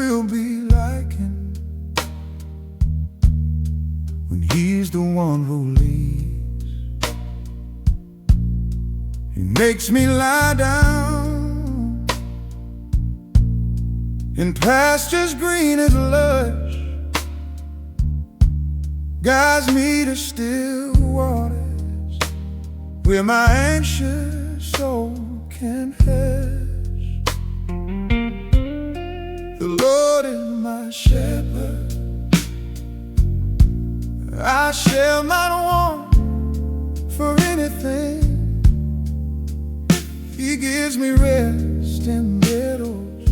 will be like him when he's the one who leads. He makes me lie down in pastures green as lush, guides me to still waters where my anxious soul can hush. The Lord is my shepherd, I shall not want for anything. He gives me rest in meadows,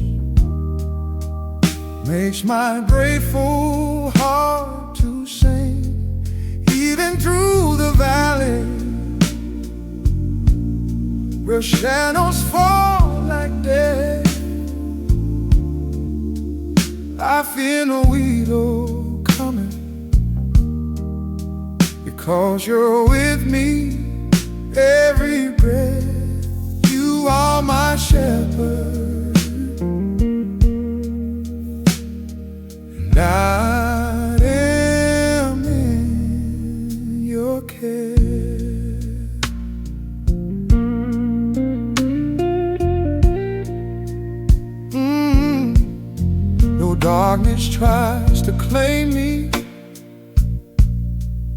makes my grateful heart to sing. Even through the valley where shadows fall like death, I fear no evil coming, because you're with me every breath. You are my shepherd, and I am in your care. No darkness tries to claim me,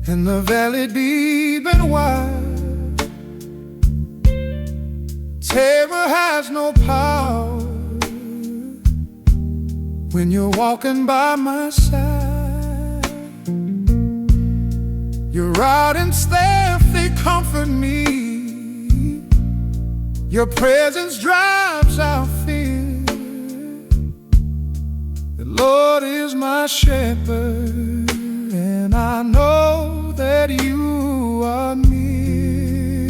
in the valley deep and wide, terror has no power when you're walking by my side. Your rod and staff, they comfort me. Your presence drives out fear. The Lord is my shepherd, and I know that you are near.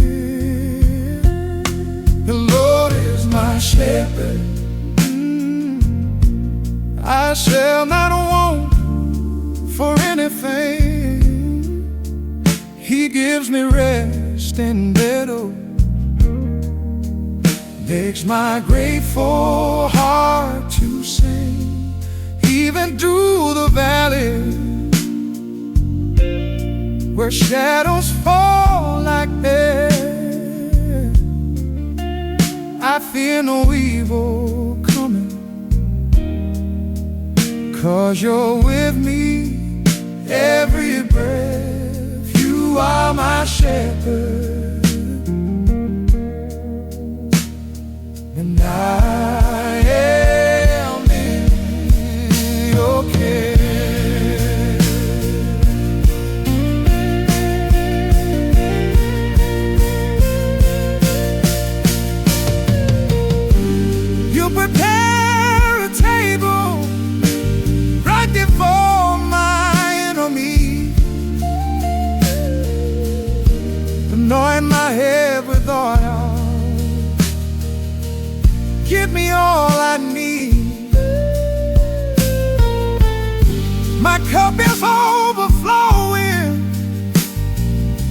The Lord is my shepherd, I shall not want for anything. He gives me rest in meadows, makes my grateful heart to sing. Even through the valley where shadows fall like death, I fear no evil coming, 'cause you're with me every breath. You are my shepherd, and I am in your care. You prepare a table right before my enemy, anoint my head with oil, give me all I need. My cup is overflowing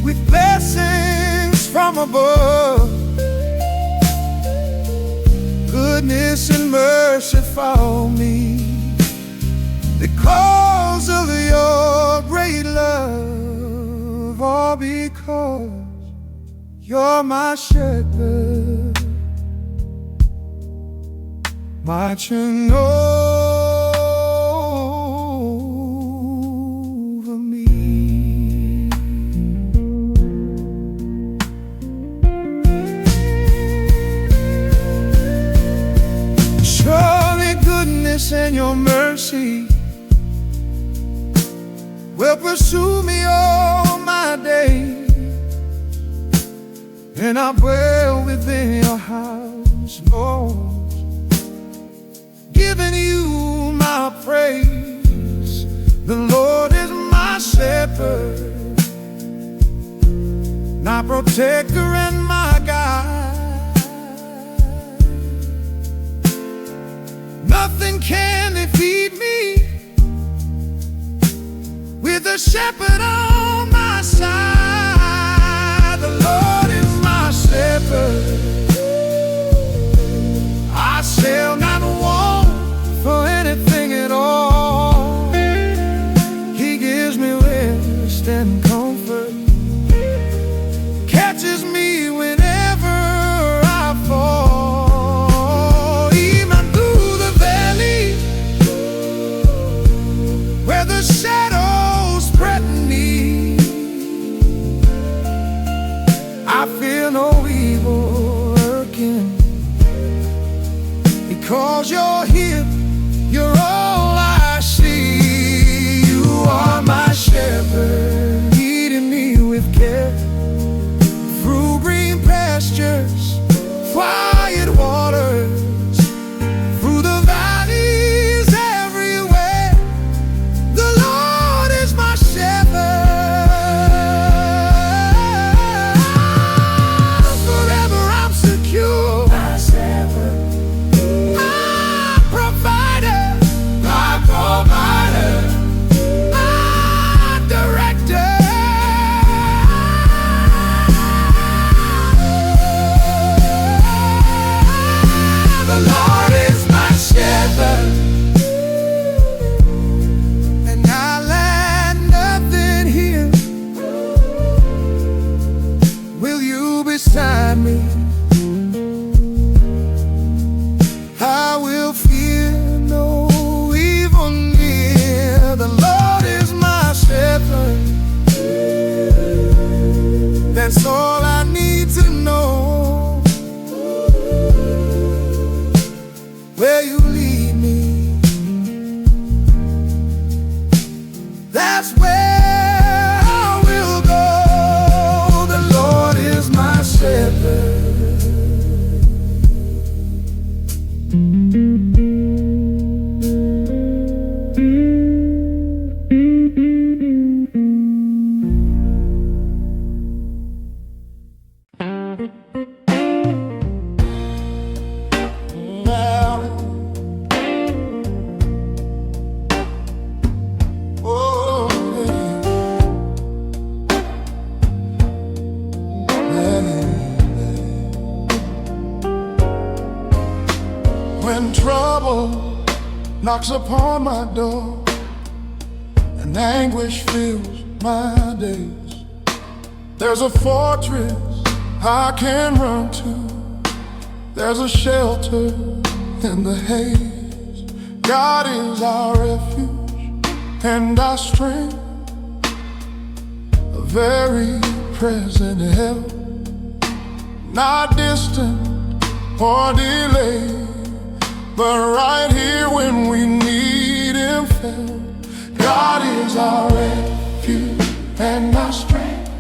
with blessings from above. Goodness and mercy follow me because of your great love, or because you're my shepherd, watching over me. Surely goodness and your mercy will pursue me all my days, and I dwell within your house, Lord, giving you my praise. The Lord is my shepherd, my protector and my guide. Nothing can defeat me with a shepherd on my side. The Lord is my shepherd, I shall not want for anything knocks upon my door, and anguish fills my days. There's a fortress I can run to, there's a shelter in the haze. God is our refuge and our strength, a very present help, not distant or delayed, but right here when we need Him felt. God is our refuge and our strength,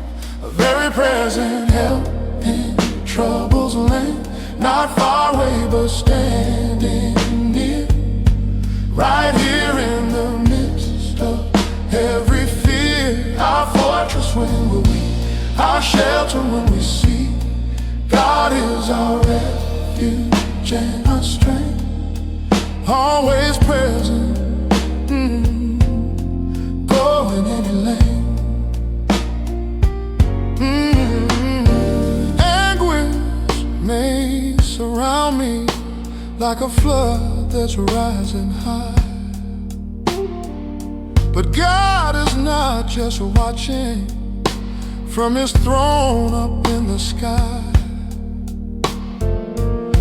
a very present help in trouble's lane, not far away but standing near, right here in the midst of every fear. Our fortress when we're weak, our shelter when we see. God is our refuge and our strength, always present, go in any lane. Anguish may surround me like a flood that's rising high, but God is not just watching from His throne up in the sky.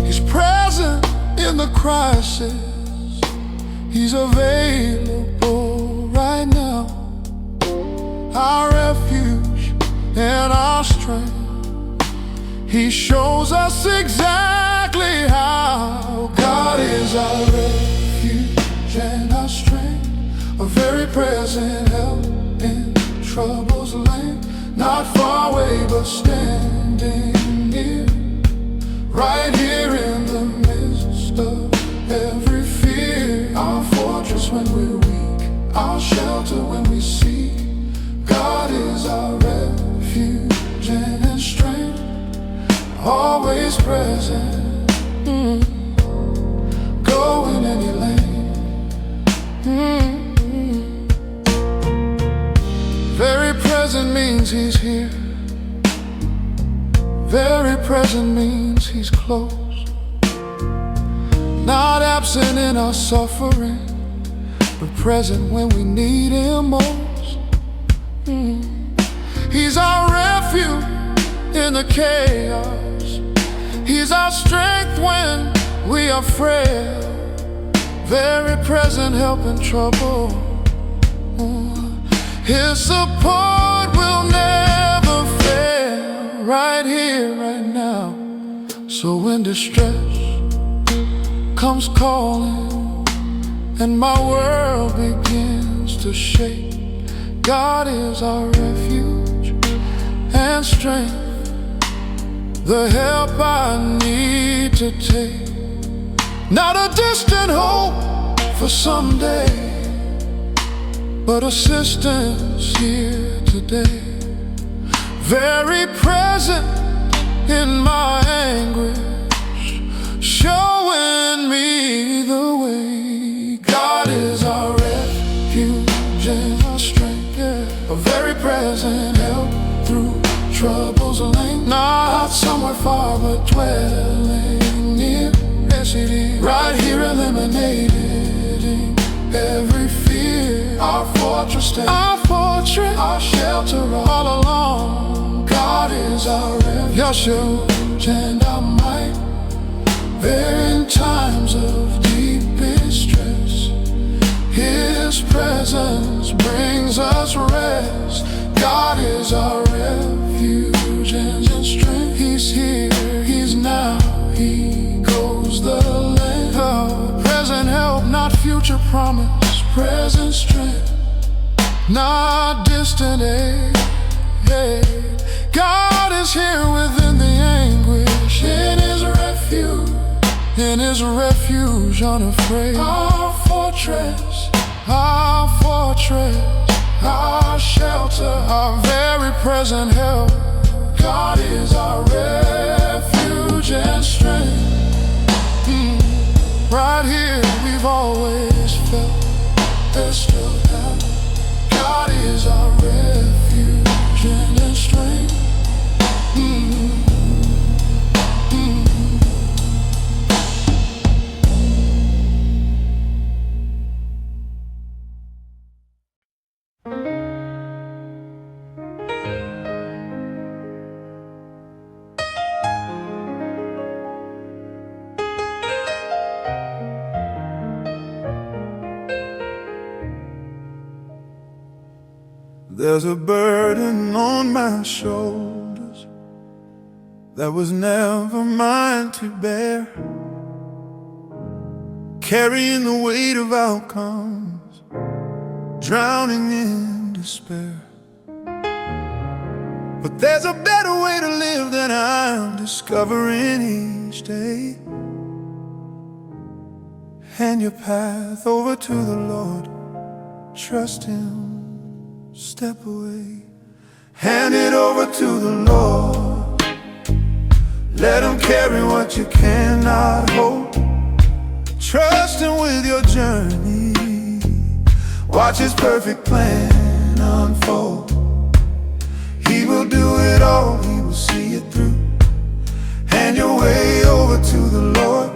He's present in the crisis, He's available right now, our refuge and our strength. He shows us exactly how. God is our refuge and our strength, a very present help in trouble's lane, not far away but standing near, right here in the midst of every fear. Our fortress when we're weak, our shelter when we see. God is our refuge and strength, always present, go in any lane. Very present means He's here, very present means He's close, not absent in our suffering, but present when we need Him most. He's our refuge in the chaos, He's our strength when we are frail, very present help in trouble. His support will never fail, right here, right now. So when distress comes calling and my world begins to shake, God is our refuge and strength, the help I need to take. Not a distant hope for someday, but assistance here today. Very present in my anguish, showing me the way. God is our refuge and our strength, a very present help through trouble's lane, not somewhere far but dwelling near. Yes, it is right here, eliminating every fear. Our fortress, our shelter all along. God is our refuge and our might, there in times of deepest stress. His presence brings us rest. God is our refuge and strength. He's here, He's now, He goes the length. Present help, not future promise. Present strength, not distant aid. God is here within the anguish, in His refuge unafraid. Our fortress, our shelter, our very present help. God is our refuge and strength. Right here we've always felt there's still help. God is our refuge and strength. There's a burden on my shoulders that was never mine to bear, carrying the weight of outcomes, drowning in despair. But there's a better way to live than I'm discovering each day. Hand your path over to the Lord, trust Him, step away. Hand it over to the Lord, let Him carry what you cannot hold. Trust Him with your journey, watch His perfect plan unfold. He will do it all, He will see it through. Hand your way over to the Lord,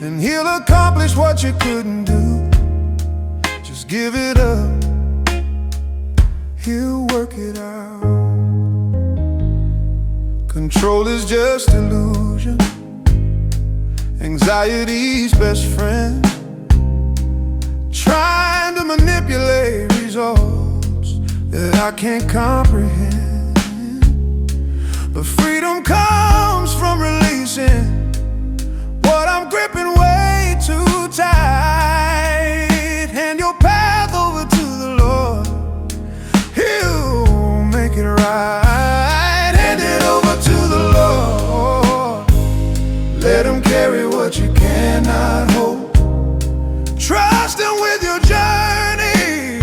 and He'll accomplish what you couldn't do. Just give it up, He'll work it out. Control is just illusion, anxiety's best friend, trying to manipulate results that I can't comprehend. But freedom comes from releasing what I'm gripping way too tight. Hand your path over to the Lord, He'll make it right. Hand it over to the Lord, let Him carry what you cannot hold. Trust Him with your journey,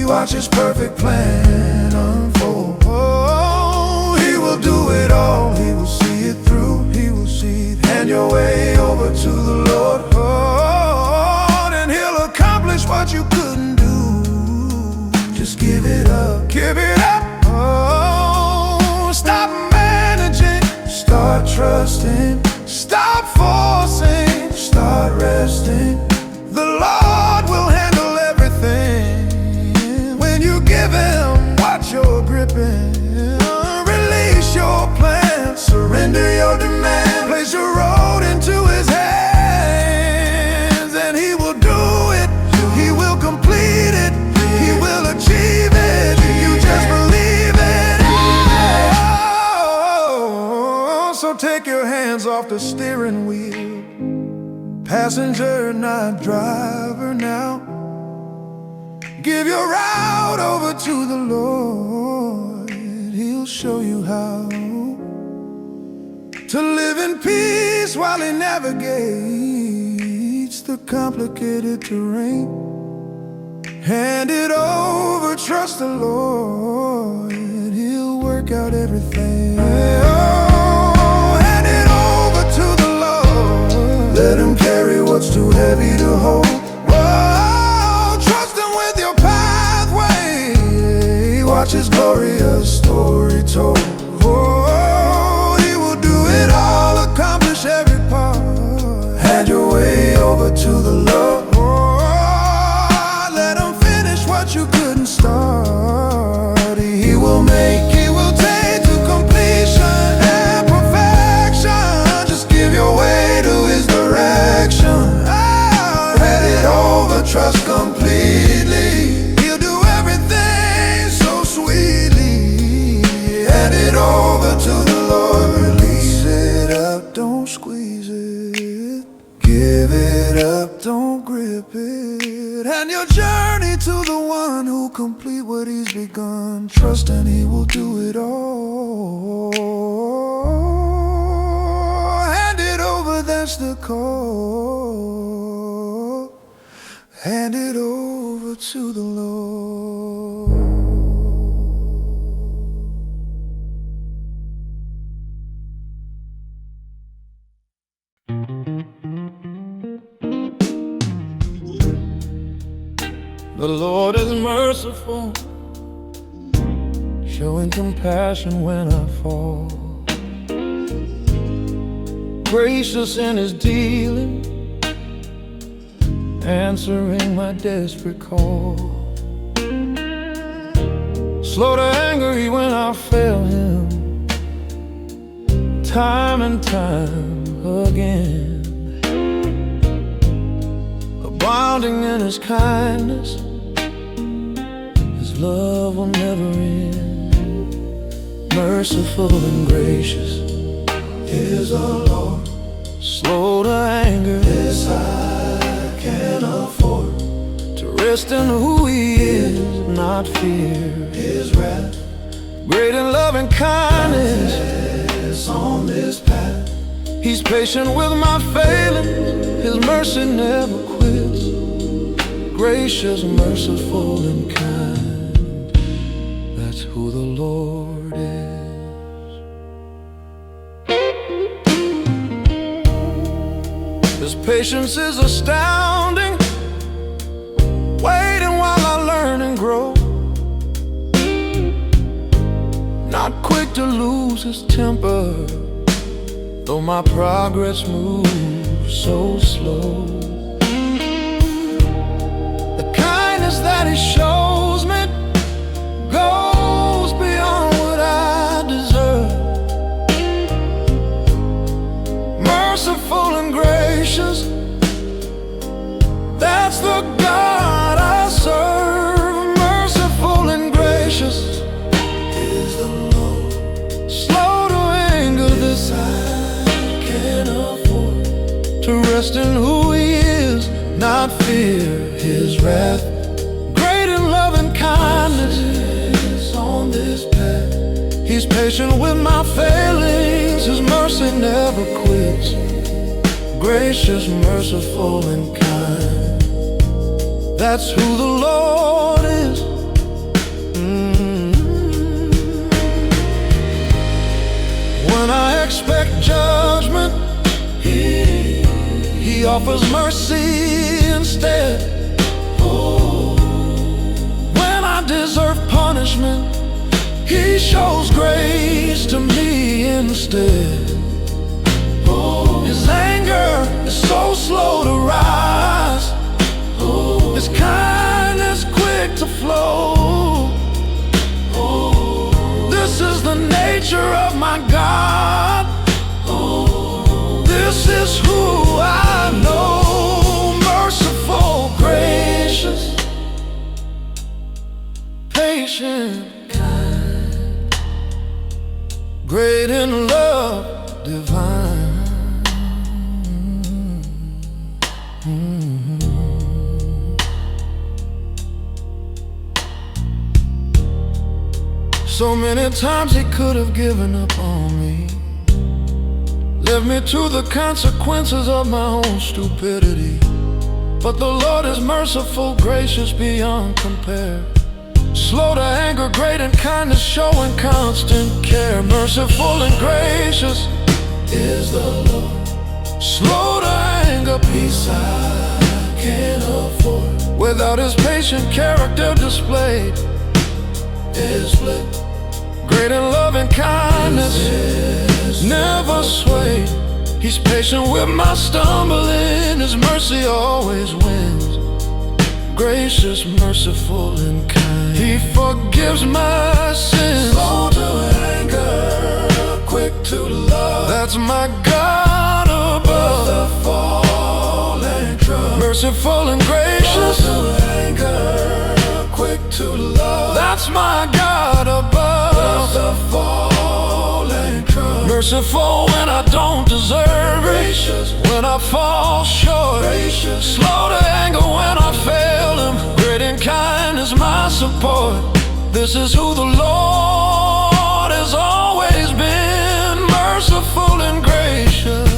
watch His perfect plan unfold. Oh, He will do it all, He will see it through, He will see it. Hand your way over to the Lord, oh, and He'll accomplish what you couldn't do. Just give it up, give it up. Oh, stop managing, start trusting. Stop forcing, start resting. The Lord will handle everything when you give Him what you're gripping. Release your plan, surrender your demand, place your road into His hands, and He will do it, He will complete it, He will achieve it. You just believe it. Oh, so take your hands off the steering wheel, passenger, not driver now. Give your route over to the Lord, He'll show you how to live in peace while He navigates the complicated terrain. Hand it over, trust the Lord, He'll work out everything. Oh, hand it over to the Lord, let Him carry what's too heavy to hold. Oh, trust Him with your pathway, watch His glorious story told. Oh, He will do it all, accomplish every part. Hand your way over to the Lord, oh, let Him finish what you couldn't start. He will make, He will take to completion and perfection. Just give your way to His direction. Hand it over, trust completely. He'll do everything so sweetly. Hand it over to the Lord, release it up, don't squeeze it. Give it up, don't grip it. And your journey to the one who'll complete what He's begun. Trust and He will do it all. Hand it over, that's the call. Hand it over to the Lord. The Lord is merciful, showing compassion when I fall. Gracious in His dealing, answering my desperate call. Slow to anger when I fail Him, time and time again. Abounding in His kindness, His His love will never end. Merciful and gracious is the Lord, slow to anger. This I can afford, to rest in who He is, not fear His wrath. Great in love and kindness on this path. He's patient with my failings, His mercy never quits. Gracious, merciful, and kind, that's who the Lord is. His patience is astounding, waiting while I learn and grow. Not quick to lose His temper, though my progress moves so slow. The kindness that He shows me goes beyond what I deserve. Merciful and gracious, that's the God I serve. Merciful and gracious is the Lord, slow to anger. This I can afford, to rest in who He is, not fear His wrath. Great in love and kindness on this path. He's patient with my failings, His mercy never quits. Gracious, merciful, and kind, that's who the Lord is. When I expect judgment, He offers mercy instead. When I deserve punishment, He shows grace to me instead. His anger is so slow to rise, His kindness quick to flow. This is the nature of my God. This is who I know. Merciful, gracious, patient, kind, great in love divine. So many times He could have given up on me, left me to the consequences of my own stupidity. But the Lord is merciful, gracious beyond compare, slow to anger, great in kindness, showing constant care. Merciful and gracious is the Lord, slow to anger, peace I can't afford. Without His patient character displayed, is split. Great in love and kindness, never swayed. He's patient with my stumbling, His mercy always wins. Gracious, merciful, and kind, He forgives my sins. Slow to anger, quick to love, that's my God above. Merciful and true, merciful and gracious. Slow to anger, quick to love, that's my God above. Merciful and true, merciful when I don't deserve it. Gracious when I fall short. Gracious, slow to anger when I fail Him. Great in kindness, my support. This is who the Lord has always been. Merciful and gracious,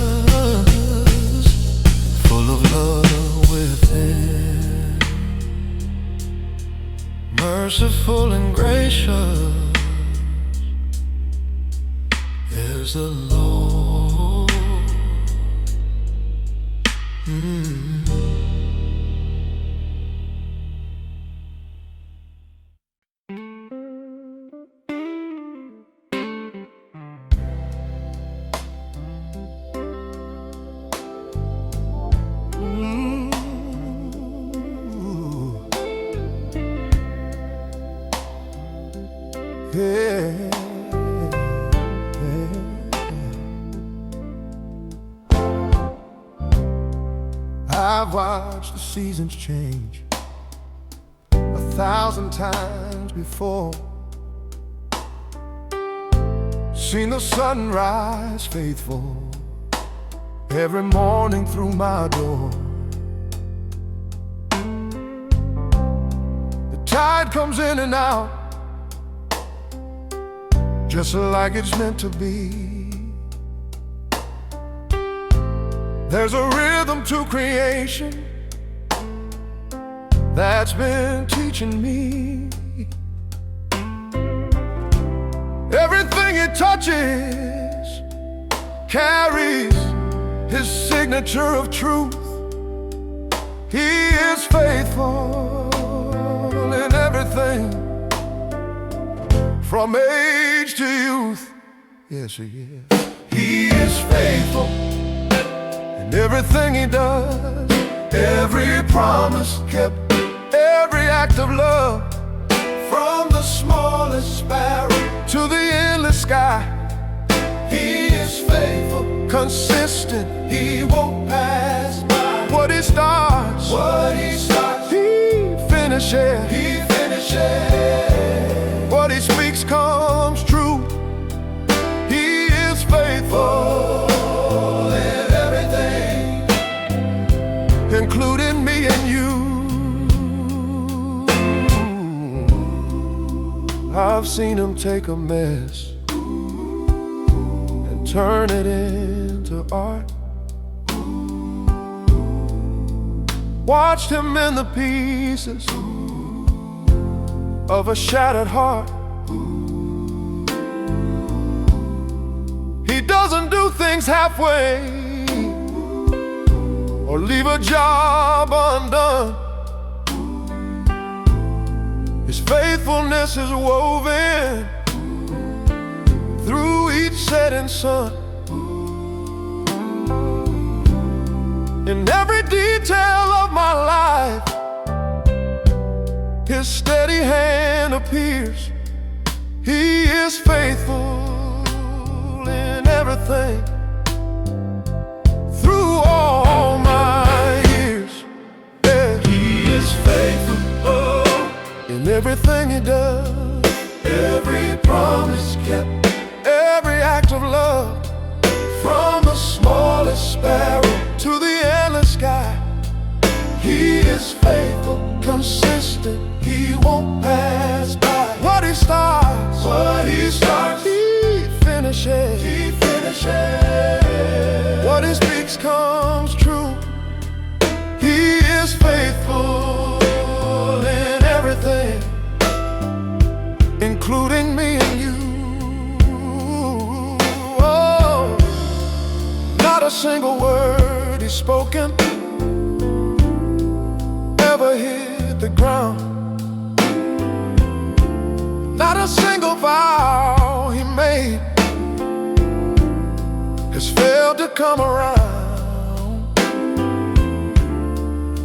full of love within. Merciful and gracious is the Lord. Yeah. I've watched the seasons change, 1,000 times before. Seen the sunrise faithful every morning through my door. The tide comes in and out just like it's meant to be. There's a rhythm to creation that's been teaching me. Everything it touches carries his signature of truth. He is faithful in everything, from age to youth. Yes, he is. He is faithful in everything he does, every promise kept, every act of love, from the smallest sparrow to the endless sky. He is faithful, consistent, he won't pass by. What he starts, he finishes. What he speaks comes true. He is faithful in everything, including me and you. I've seen him take a mess and turn it into art. Watched him mend the pieces of a shattered heart. He doesn't do things halfway or leave a job undone. His faithfulness is woven through each setting sun. In every detail of my life, his steady hand appears. He is faithful in everything through all my years. Yeah. He is faithful in everything he does, every promise kept, every act of love, from the smallest sparrow to the endless sky. He is faithful, consistent, he won't pass by. What he starts, he finishes. What he speaks comes true. He is faithful in everything, including me and you. Oh, not a single word he's spoken ever hit the ground. Not a single vow he made has failed to come around.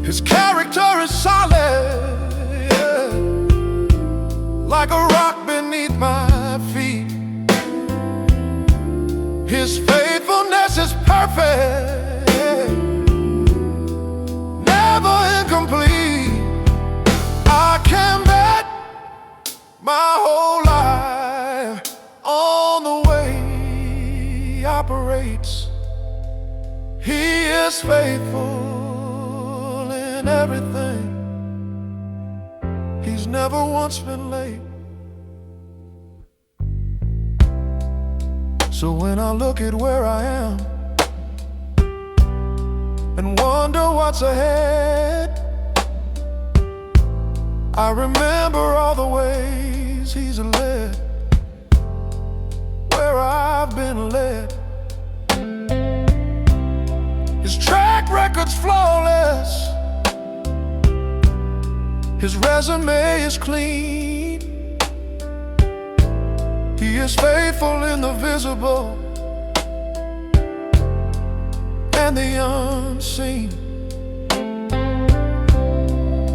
His character is solid, yeah, like a rock beneath my feet. His faithfulness is perfect, never incomplete. I can bet my whole life on the way he operates. He is faithful in everything. He's never once been late. So when I look at where I am and wonder what's ahead, I remember all the ways he's led, where I've been led. His track record's flawless, his resume is clean. He is faithful in the visible and the unseen.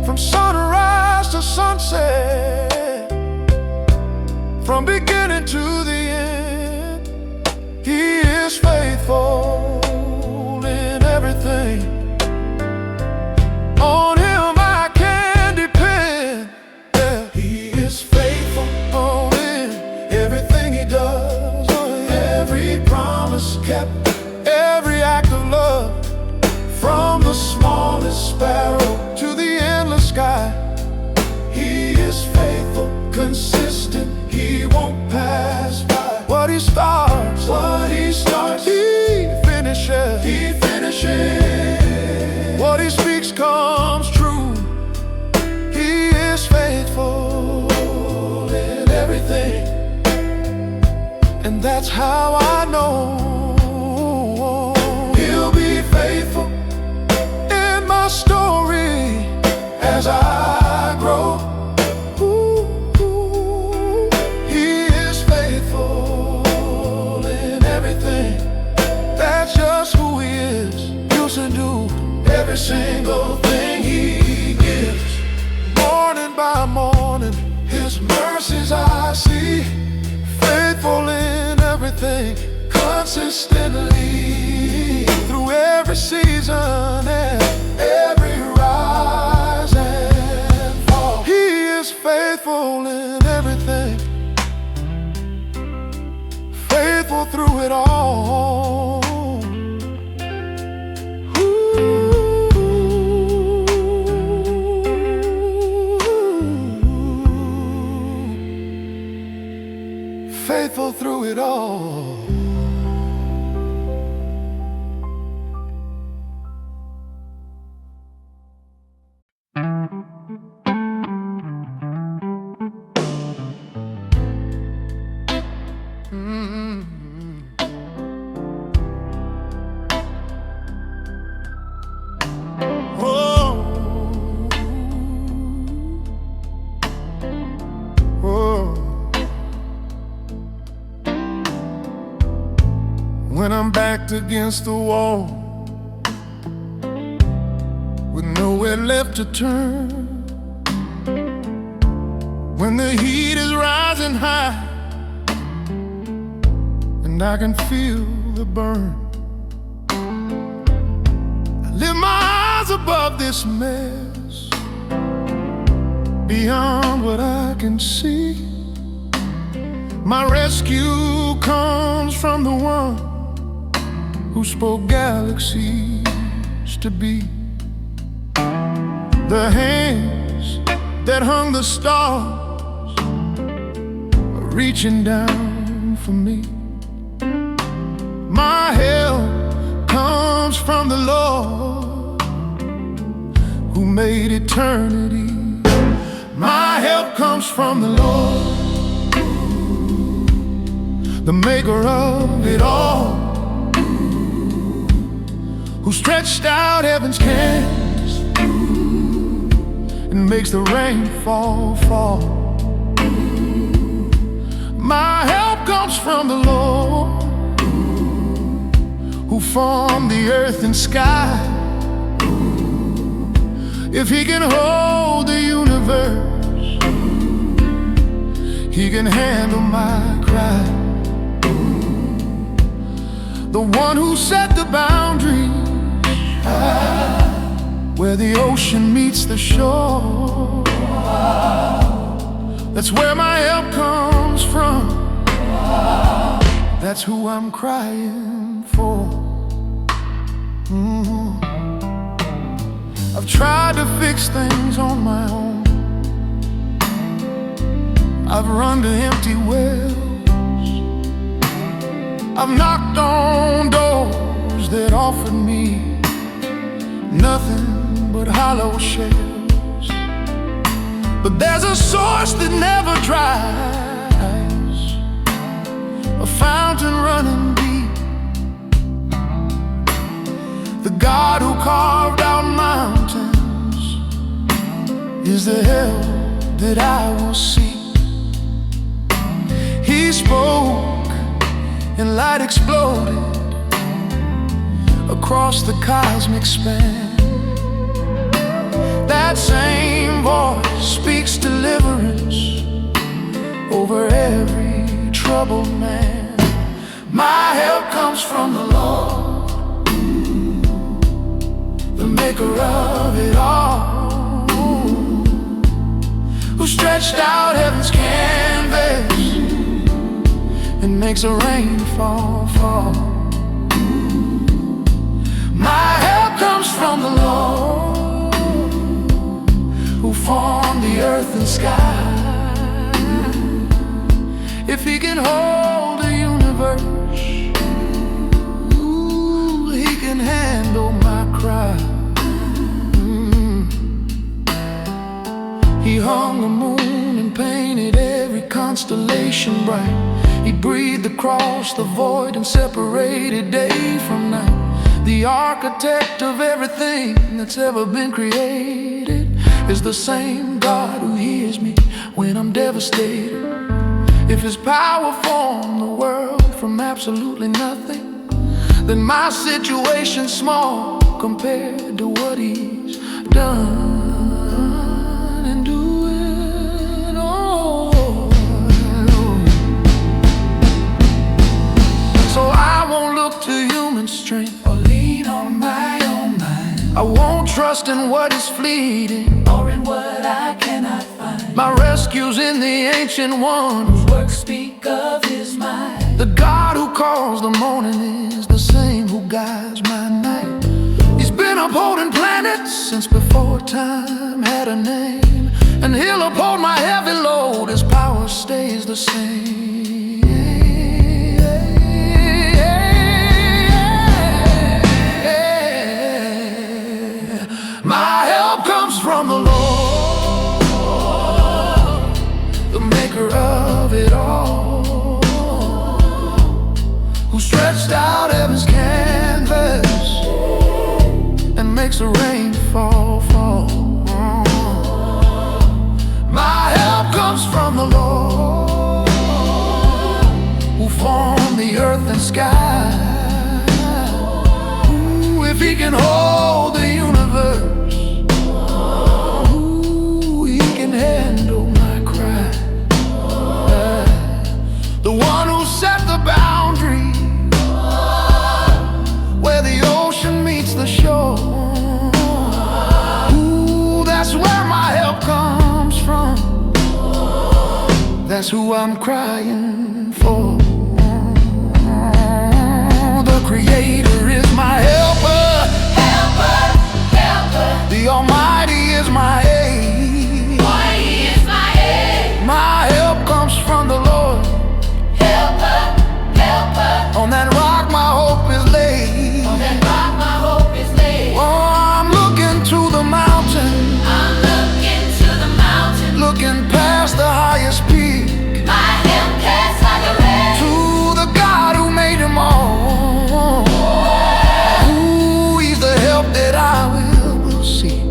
From sunrise to sunset, from beginning to the end, he is faithful in everything. On him I can depend. That's how I know He'll be faithful in my story as I grow. He is faithful in everything. That's just who He is. Used to do every single thing He gives. Morning by morning, His mercies I see. Faithful in everything, consistently. Through every season and every rise and fall, He is faithful in everything. Faithful through it all. Faithful through it all. When I'm backed against the wall, with nowhere left to turn, when the heat is rising high and I can feel the burn, I lift my eyes above this mess, beyond what I can see. My rescue comes from the one who spoke galaxies to be. The hands that hung the stars are reaching down for me. My help comes from the Lord who made eternity. My help comes from the Lord, the maker of it all, who stretched out heaven's canvas and makes the rain fall. My help comes from the Lord, who formed the earth and sky. If He can hold the universe, He can handle my cry. The one who set the boundaries where the ocean meets the shore, that's where my help comes from. That's who I'm crying for. I've tried to fix things on my own. I've run to empty wells. I've knocked on doors that offered me nothing but hollow shells. But there's a source that never dries, a fountain running deep. The God who carved out mountains is the help that I will seek. He spoke and light exploded across the cosmic span. That same voice speaks deliverance over every troubled man. My help comes from the Lord, the maker of it all, who stretched out heaven's canvas and makes the rain fall. My help comes from the Lord, who formed the earth and sky. If He can hold the universe, ooh, He can handle my cry. He hung the moon and painted every constellation bright. He breathed across the void and separated day from night. The architect of everything that's ever been created is the same God who hears me when I'm devastated. If His power formed the world from absolutely nothing, then my situation's small compared to what He's done and doing. Oh, so I won't look to human strength or lean on my own mind. I won't trust in what is fleeting or in what I cannot find. My rescue's in the Ancient One, whose works speak of His might. The God who calls the morning is the same who guides my night. He's been upholding planets since before time had a name, and He'll uphold my heavy load. His power stays the same. My help comes from the Lord, the maker of it all, who stretched out heaven's canvas and makes the rain fall. My help comes from the Lord, who formed the earth and sky. Ooh, if He can hold the universe, handle my cry. The one who set the boundary where the ocean meets the shore. Ooh, that's where my help comes from. That's who I'm crying for. The Creator is my helper. Helper, helper. The Almighty is my aid. My help comes from the Lord. Helper, helper. On that rock my hope is laid. On that rock my hope is laid. Oh, I'm looking to the mountain. I'm looking to the mountain. Looking past the highest peak. My help casts like a ray. To the God who made them all. Ooh, He's the help that I will seek.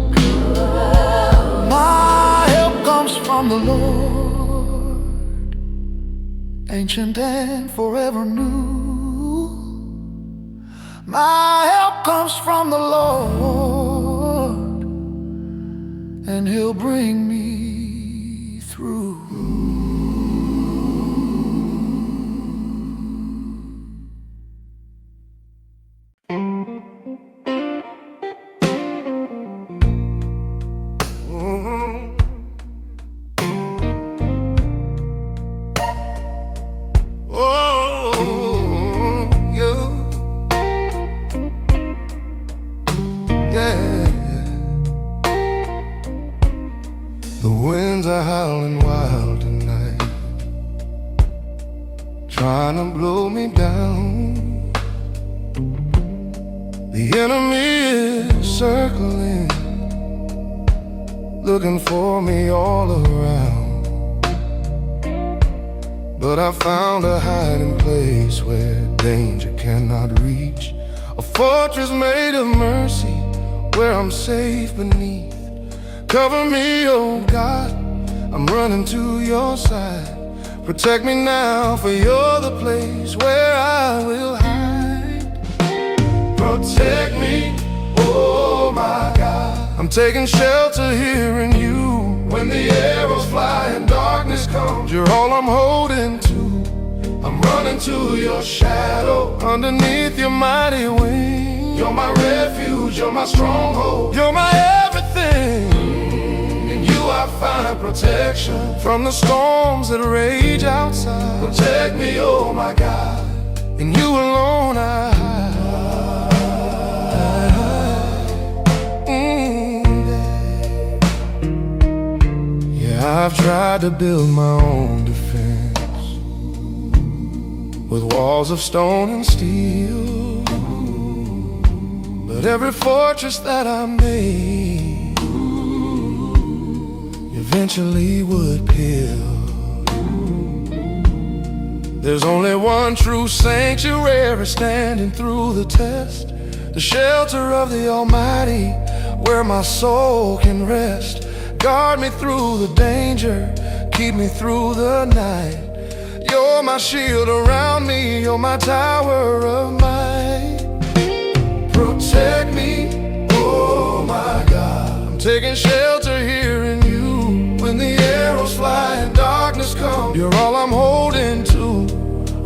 My help comes from the Lord, ancient and forever new. My help comes from the Lord, and He'll bring me through. The winds are howling wild tonight, trying to blow me down. The enemy is circling, looking for me all around. But I found a hiding place where danger cannot reach, a fortress made of mercy where I'm safe beneath. Cover me, oh God, I'm running to your side. Protect me now, for you're the place where I will hide. Protect me, oh my God, I'm taking shelter here in you. When the arrows fly and darkness comes, you're all I'm holding to. I'm running to your shadow, underneath your mighty wing. You're my refuge, you're my stronghold, you're my everything. In you I find protection from the storms that rage outside. Protect me, oh my God, in you alone I hide. Yeah, I've tried to build my own defense with walls of stone and steel, but every fortress that I made eventually would peel. There's only one true sanctuary standing through the test, the shelter of the Almighty, where my soul can rest. Guard me through the danger, keep me through the night. You're my shield around me, you're my tower of might. Protect me, oh my God. I'm taking shelter here in you. When the arrows fly and darkness comes, you're all I'm holding to.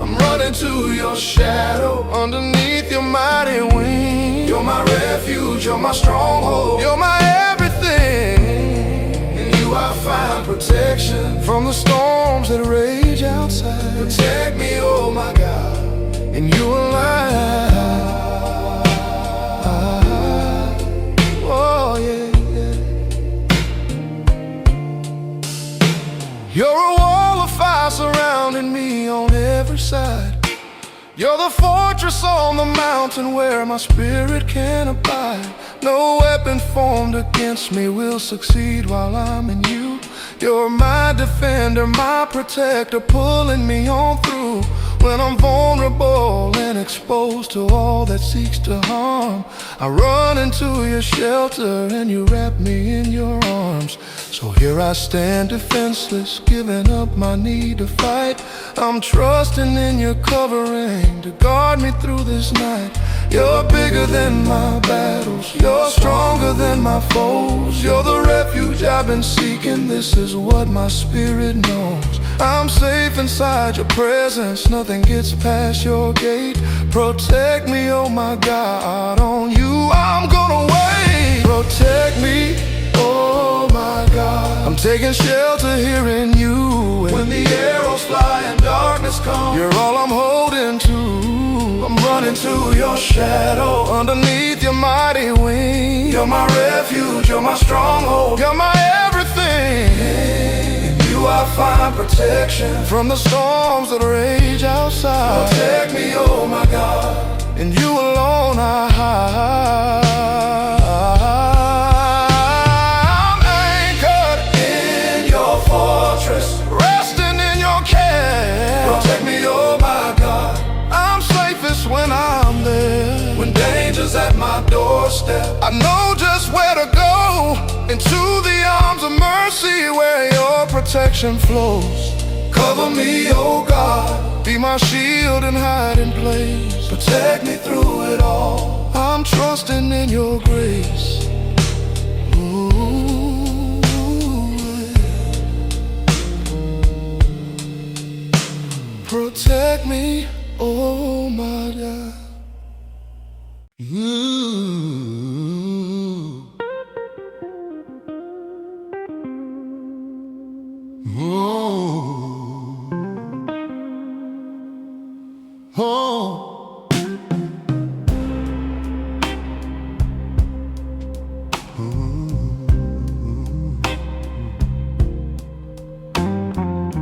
I'm running to your shadow, underneath your mighty wing. You're my refuge, you're my stronghold, you're my everything. In you I find protection from the storms that rage outside. Protect me, oh my God, in you alive. Oh yeah, yeah. You're a wall of fire surrounding me on every side. You're the fortress on the mountain where my spirit can abide. No weapon formed against me will succeed while I'm in you. You're my defender, my protector, pulling me on through. When I'm vulnerable and exposed to all that seeks to harm, I run into your shelter and you wrap me in your arms. So here I stand defenseless, giving up my need to fight. I'm trusting in your covering to guard me through this night. You're bigger than my battles, you're stronger than my foes. You're the refuge I've been seeking, this is what my spirit knows. I'm safe inside your presence, nothing gets past your gate. Protect me, oh my God, on you I'm gonna wait. Protect me, oh my God. I'm taking shelter here in you. When the arrows fly and darkness comes, you're all I'm holding to. I'm running to your shadow, underneath your mighty wing. You're my refuge, you're my stronghold, you're my everything. In you I find protection from the storms that rage outside. Protect me, oh my God, in you alone I hide. I'm anchored in your fortress, resting in your care. Protect me, oh my God, I'm safest when I'm there. When danger's at my doorstep, I know just where to go. Into the arms of mercy where your protection flows. Cover me, oh God, be my shield and hiding place. Protect me through it all, I'm trusting in your grace. Ooh, protect me, oh my God.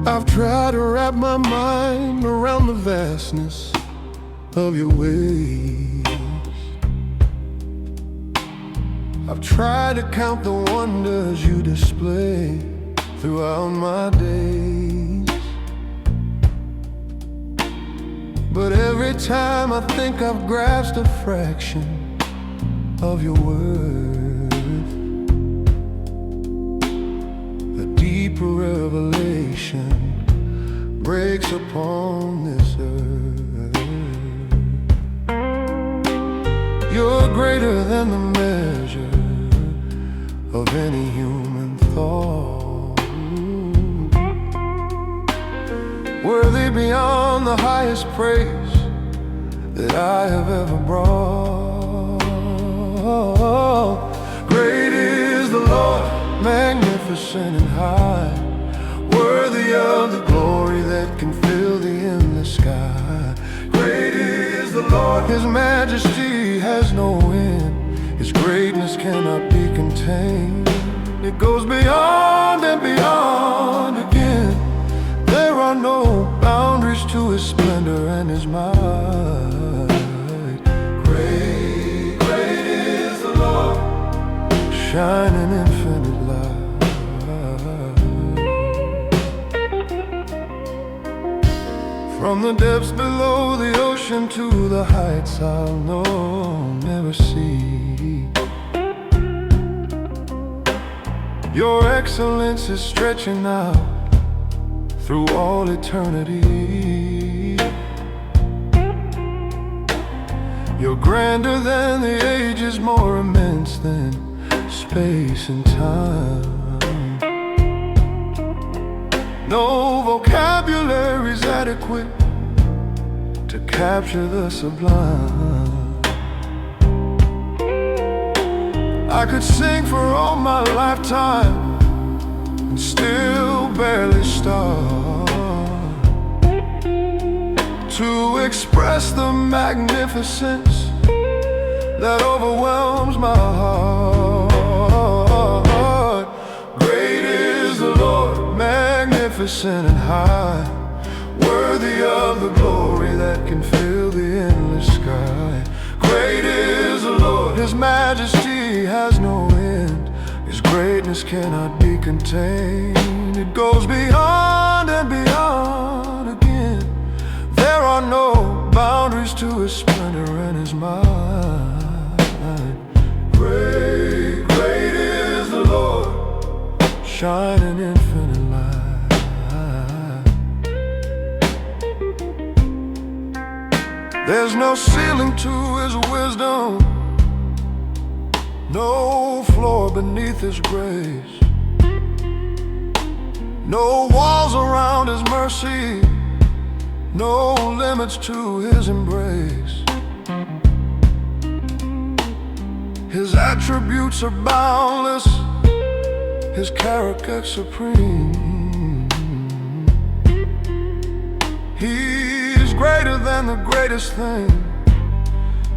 I've tried to wrap my mind around the vastness of your ways. I've tried to count the wonders you display throughout my days. But every time I think I've grasped a fraction of your worth, a deeper revelation breaks upon this earth. You're greater than the measure of any human thought, worthy beyond the highest praise that I have ever brought. Great is the Lord, magnificent and high, worthy of the glory that can fill the endless sky. Great is the Lord, His majesty has no end, His greatness cannot be contained. It goes beyond and beyond again. There are no boundaries to His splendor and His might. Great, great is the Lord, shining infinite light. From the depths below the ocean to the heights I'll never see. Your excellence is stretching out through all eternity. You're grander than the ages, more immense than space and time. No vocabulary's adequate to capture the sublime. I could sing for all my lifetime and still barely start to express the magnificence that overwhelms my heart. Great is the Lord, magnificent and high, worthy of the glory that can fill the endless sky. Great is the Lord, His majesty has no end. His greatness cannot be contained. It goes beyond and beyond again. There are no boundaries to His splendor and His might. Great, great is the Lord, shining infinite light. There's no ceiling to His wisdom, no floor beneath His grace, no walls around His mercy, no limits to His embrace. His attributes are boundless, His character supreme. He's greater than the greatest thing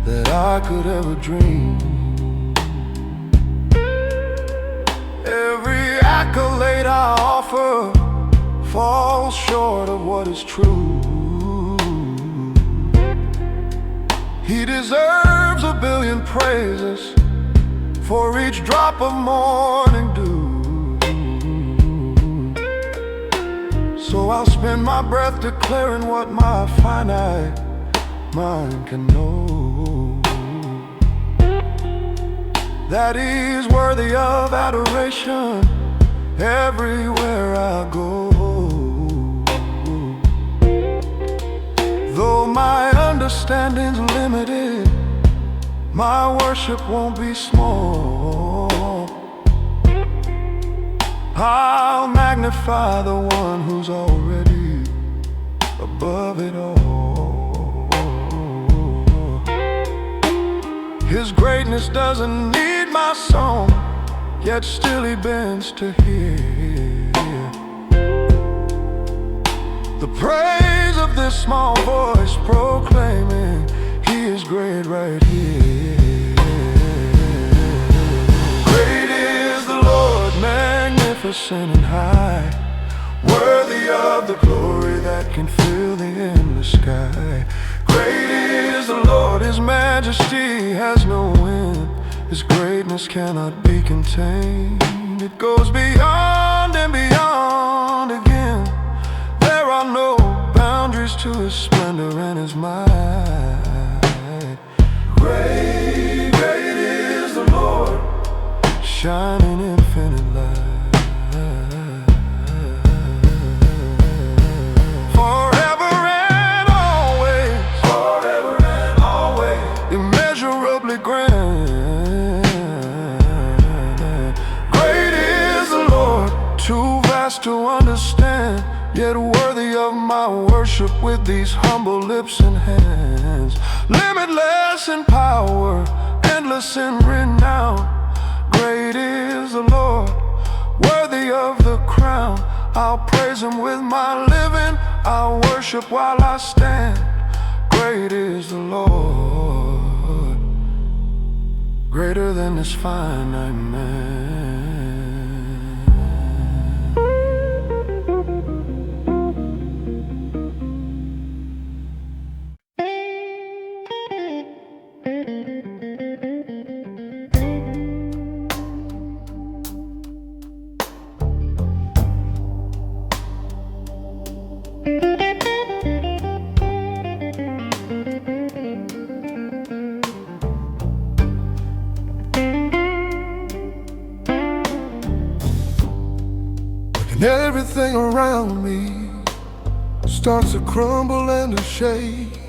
that I could ever dream. Every accolade I offer falls short of what is true. He deserves a billion praises for each drop of morning dew. So I'll spend my breath declaring what my finite mind can know, that He's worthy of adoration everywhere I go. Though my understanding's limited, my worship won't be small. I'll magnify the one who's already above it all. His greatness doesn't need my song, yet still He bends to hear the praise of this small voice proclaiming He is great right here. Great is the Lord, magnificent and high, worthy of the glory that can fill the endless sky. Great is the Lord, His majesty has no end. His greatness cannot be contained. It goes beyond and beyond again. There are no boundaries to His splendor and His might. Great, great is the Lord, shining infinite light. Forever and always, immeasurably grand. Great is the Lord, too vast to understand, yet worthy of my worship with these humble lips and hands. Limitless in power, endless in renown. Great is the Lord, worthy of the crown. I'll praise Him with my living, I'll worship while I stand. Great is the Lord, greater than this finite man. Everything around me starts to crumble and to shake.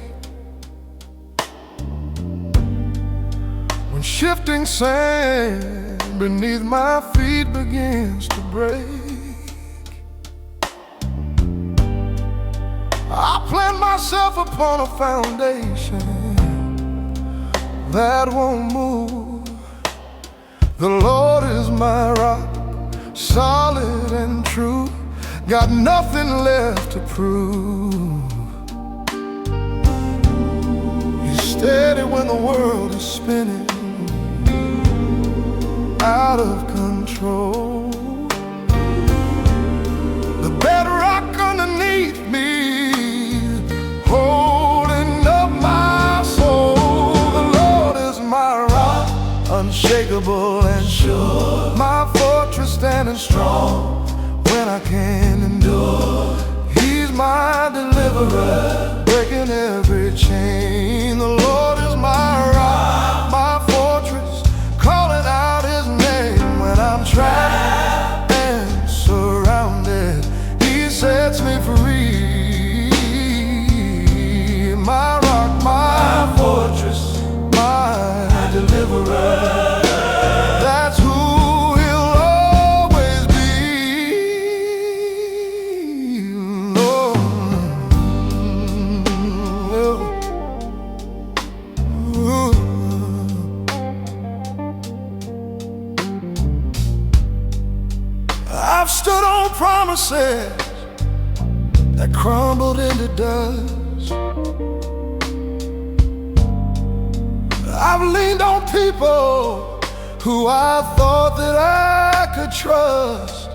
When shifting sand beneath my feet begins to break, I plant myself upon a foundation that won't move. The Lord is my rock, solid and true, got nothing left to prove. He's steady when the world is spinning out of control. The bedrock underneath me, holding up my soul. The Lord is my rock, unshakable and sure, my fortress standing strong when I can't endure. He's my deliverer, breaking every chain. The Lord is my rock, my fortress, calling out His name when I'm trapped and surrounded. He sets me free. My rock, my fortress, my deliverer. That's who He'll always be. Lord. I've stood on promises that crumbled into dust. I've leaned on people who I thought that I could trust.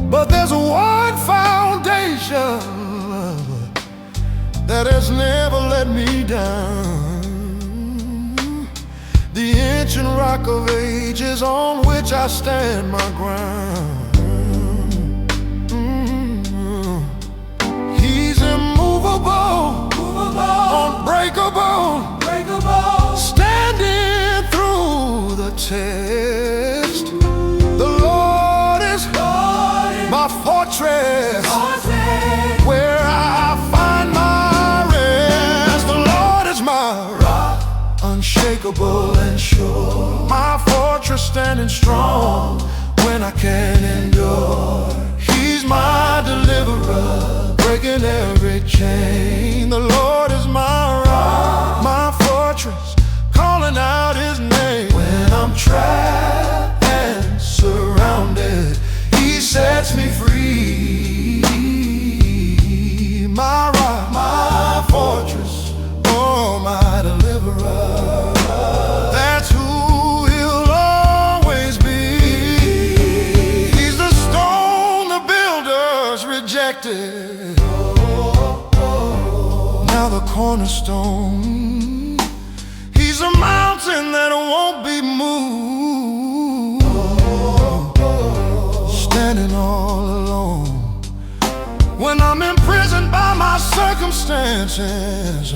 But there's one foundation that has never let me down, the ancient rock of ages on which I stand my ground. He's immovable, unbreakable, standing through the test. The Lord is my fortress, where I find my rest. The Lord is my rock, unshakable and sure, my fortress standing strong when I can't endure. He's my deliverer, breaking every chain. The Lord is my rock, my fortress, calling out His name when I'm trapped and surrounded. He sets me free. My rock, my fortress, oh, my deliverer. That's who He'll always be. He's the stone the builders rejected, now the cornerstone. He's a mountain that won't be moved, standing all alone. When I'm imprisoned by my circumstances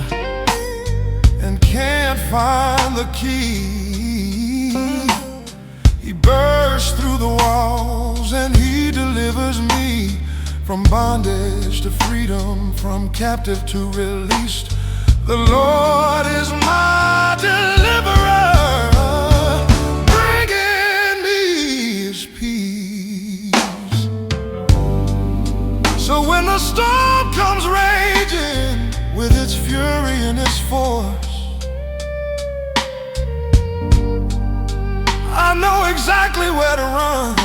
and can't find the key, He bursts through the walls and He delivers me from bondage to freedom, from captive to released. The Lord is my deliverer, bringing me His peace. So when the storm comes raging with its fury and its force, I know exactly where to run.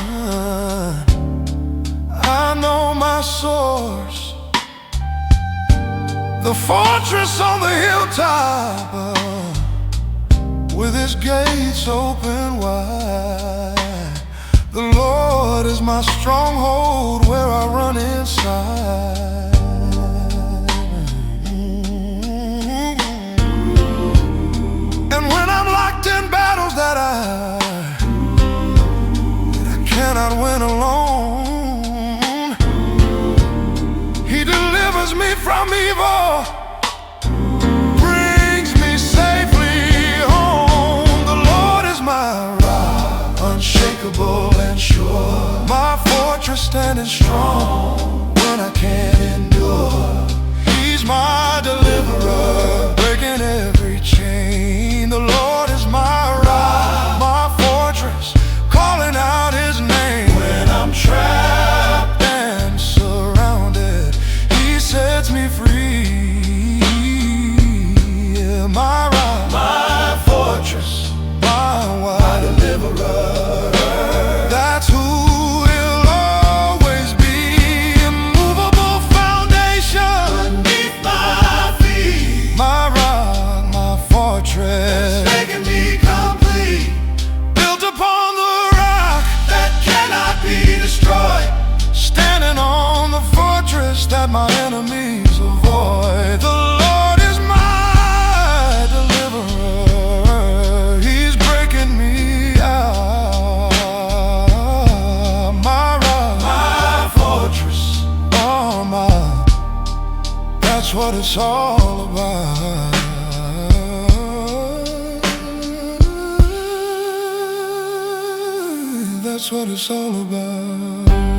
I know my source, the fortress on the hilltop, with its gates open wide. The Lord is my stronghold where I run inside. And when I'm locked in battles that I cannot win alone, He delivers me from evil, brings me safely home. The Lord is my rock, unshakable and sure, my fortress. fortress standing strong when I can't endure. He's my deliverer, breaking every chain. The Lord is my rock, my fortress, calling out His name. When I'm trapped and surrounded, He sets me free. Yeah, my rock, my fortress, my deliverer. That's who He'll always be. Immovable foundation beneath my feet. My rock, my fortress, making me complete. Built upon the rock that cannot be destroyed. Standing on the fortress that my enemies avoid. The Lord is my deliverer. He's breaking me out. My rock, my fortress, oh my. That's what it's all about. That's what it's all about.